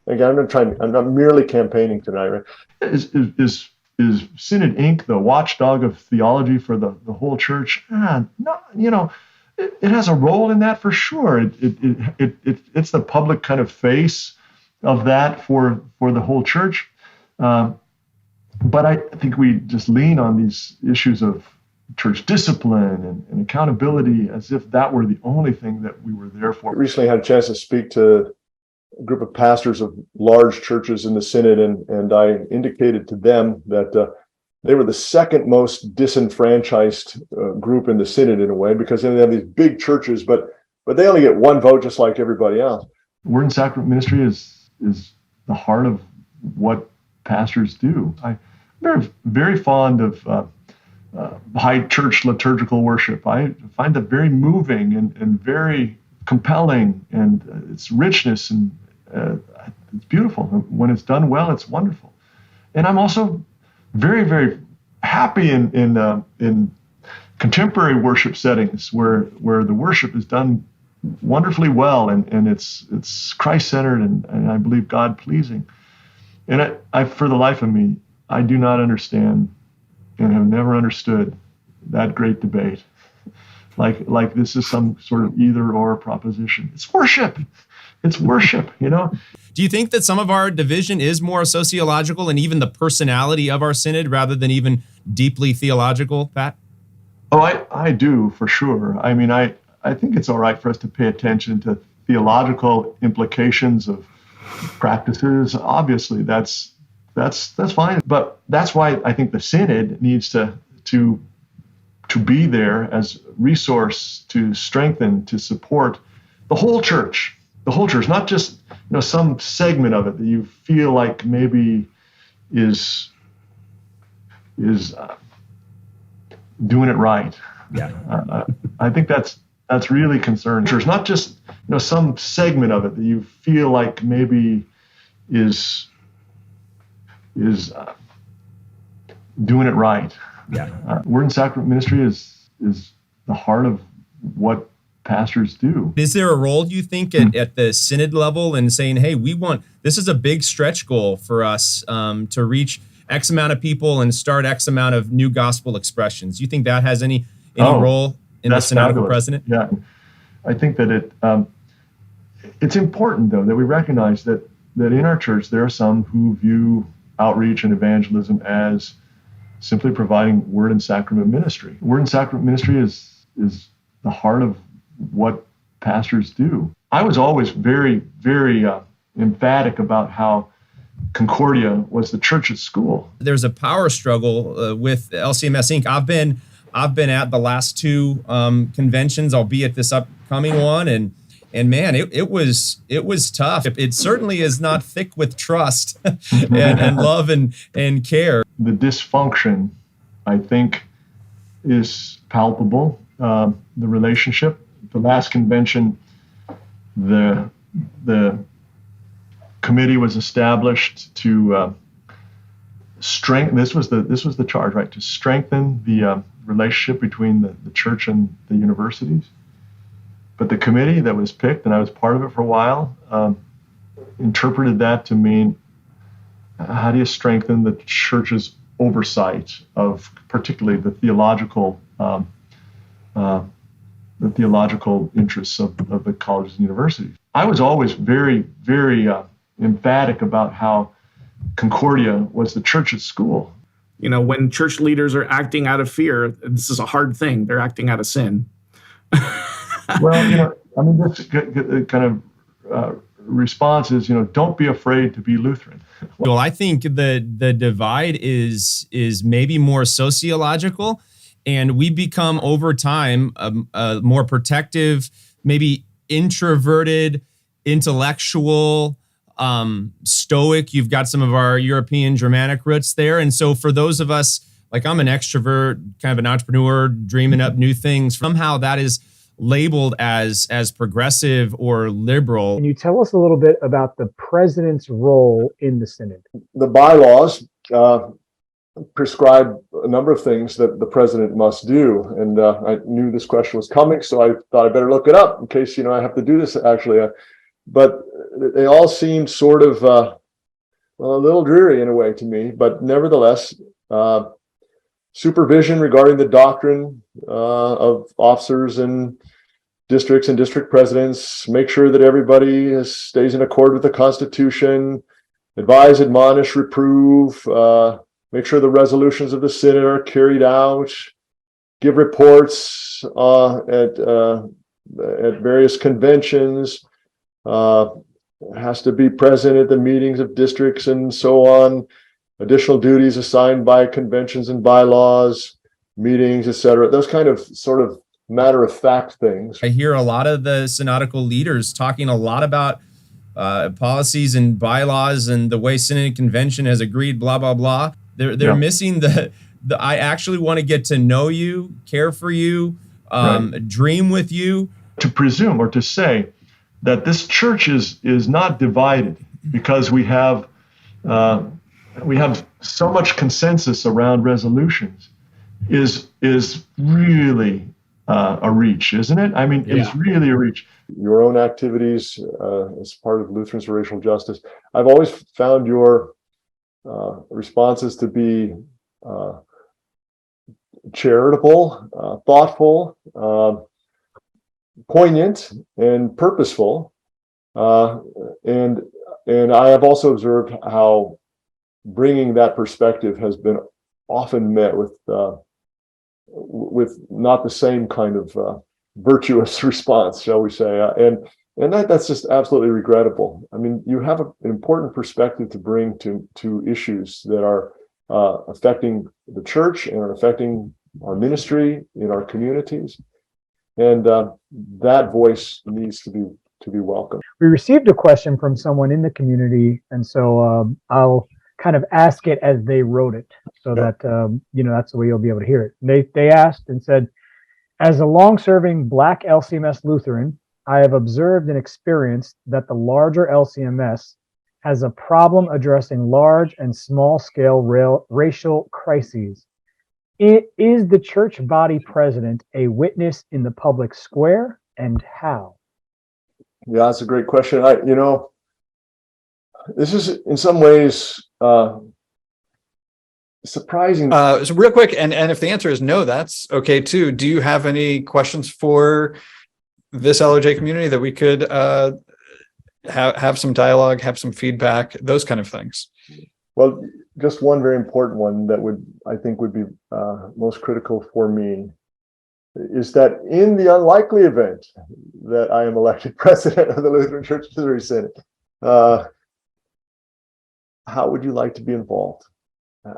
again, I'm not merely campaigning tonight, right? Is Synod Inc. the watchdog of theology for the whole church? No, it has a role in that for sure. It's the public kind of face of that for the whole church. But I think we just lean on these issues of church discipline and accountability as if that were the only thing that we were there for. I recently had a chance to speak to a group of pastors of large churches in the Synod, and I indicated to them that they were the second most disenfranchised group in the Synod in a way, because they have these big churches, but they only get one vote just like everybody else. Word and sacrament ministry is the heart of what pastors do. I'm very fond of high church liturgical worship. I find that very moving and very compelling, and its richness, and it's beautiful. When it's done well, it's wonderful. And I'm also very, very happy in contemporary worship settings where the worship is done wonderfully well, and it's Christ-centered and I believe God-pleasing. And I, for the life of me, I do not understand and have never understood that great debate. Like this is some sort of either or proposition. It's worship. It's worship, Do you think that some of our division is more sociological and even the personality of our synod rather than even deeply theological, Pat? Oh, I do, for sure. I mean, I think it's all right for us to pay attention to theological implications of practices. Obviously, that's fine. But that's why I think the synod needs to be there as resource to strengthen, to support the whole church. The whole church, not just some segment of it that you feel like maybe is doing it right. Yeah, I think that's really concerning. Church, not just some segment of it that you feel like maybe is doing it right. Yeah, Word and sacrament ministry is the heart of what pastors do. Is there a role, you think, at the synod level in saying, hey, this is a big stretch goal for us to reach X amount of people and start X amount of new gospel expressions? Do you think that has any role in the synodical president? Yeah, I think that it's important, though, that we recognize that in our church there are some who view outreach and evangelism as simply providing word and sacrament ministry. Word and sacrament ministry is the heart of what pastors do. I was always very, very emphatic about how Concordia was the church's school. There's a power struggle with LCMS Inc. I've been at the last two conventions. I'll be at this upcoming one, and man, it was tough. It certainly is not thick with trust and love and care. The dysfunction, I think, is palpable. The relationship. The last convention, the committee was established to strengthen. This was the charge, right? To strengthen the relationship between the church and the universities. But the committee that was picked, and I was part of it for a while, interpreted that to mean, how do you strengthen the church's oversight of particularly the theological interests of the colleges and universities? I was always very, very emphatic about how Concordia was the church's school. When church leaders are acting out of fear, this is a hard thing. They're acting out of sin. Well, this kind of response is, don't be afraid to be Lutheran. Well, I think the divide is maybe more sociological, and we become over time a more protective, maybe introverted, intellectual, stoic. You've got some of our European Germanic roots there. And so for those of us, like I'm an extrovert, kind of an entrepreneur, dreaming up new things, somehow that is labeled as progressive or liberal. Can you tell us a little bit about the president's role in the synod? The bylaws prescribe a number of things that the president must do. And I knew this question was coming, so I thought I better look it up in case, I have to do this actually. But they all seemed sort of well, a little dreary in a way to me, but nevertheless, supervision regarding the doctrine of officers and districts and district presidents, make sure that everybody stays in accord with the Constitution, advise, admonish, reprove, make sure the resolutions of the Synod are carried out, give reports at various conventions, has to be present at the meetings of districts and so on, additional duties assigned by conventions and bylaws, meetings, etc. Those kind of sort of matter of fact things. I hear a lot of the synodical leaders talking a lot about policies and bylaws and the way Synod and Convention has agreed, blah, blah, blah. They're missing the I actually want to get to know you, care for you, dream with you. To presume or to say that this church is not divided because we have so much consensus around resolutions is really a reach, isn't it? I mean, it's really a reach. Your own activities as part of Lutherans for Racial Justice, I've always found your responses to be charitable, thoughtful, poignant, and purposeful. And I have also observed how bringing that perspective has been often met with not the same kind of virtuous response, shall we say? And that's just absolutely regrettable. I mean, you have an important perspective to bring to issues that are affecting the church and are affecting our ministry in our communities, and that voice needs to be welcomed. We received a question from someone in the community, and so I'll kind of ask it as they wrote it, so that that's the way you'll be able to hear it. They asked and said, as a long-serving Black LCMS Lutheran, I have observed and experienced that the larger LCMS has a problem addressing large and small-scale racial crises. Is the church body president a witness in the public square, and how? Yeah, that's a great question. This is in some ways surprising. So real quick, and if the answer is no, that's okay too. Do you have any questions for this LOJ community that we could have some dialogue, have some feedback, those kind of things? Well, just one very important one that I think would be most critical for me is that in the unlikely event that I am elected president of the Lutheran Church Missouri Synod, how would you like to be involved?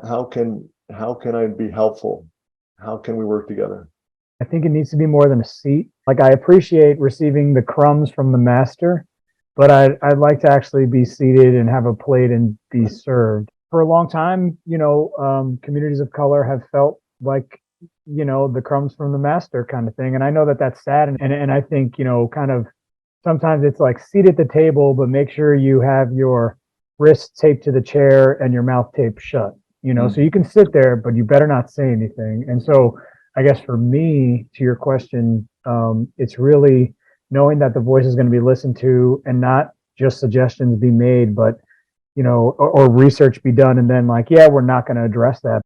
How can I be helpful? How can we work together? I think it needs to be more than a seat. Like, I appreciate receiving the crumbs from the master, but I'd like to actually be seated and have a plate and be served. For a long time, communities of color have felt like, the crumbs from the master kind of thing. And I know that that's sad. And I think, kind of sometimes it's like seat at the table, but make sure you have your wrists taped to the chair and your mouth taped shut, so you can sit there, but you better not say anything. And so I guess for me, to your question, it's really knowing that the voice is going to be listened to and not just suggestions be made, but, or research be done. And then we're not going to address that.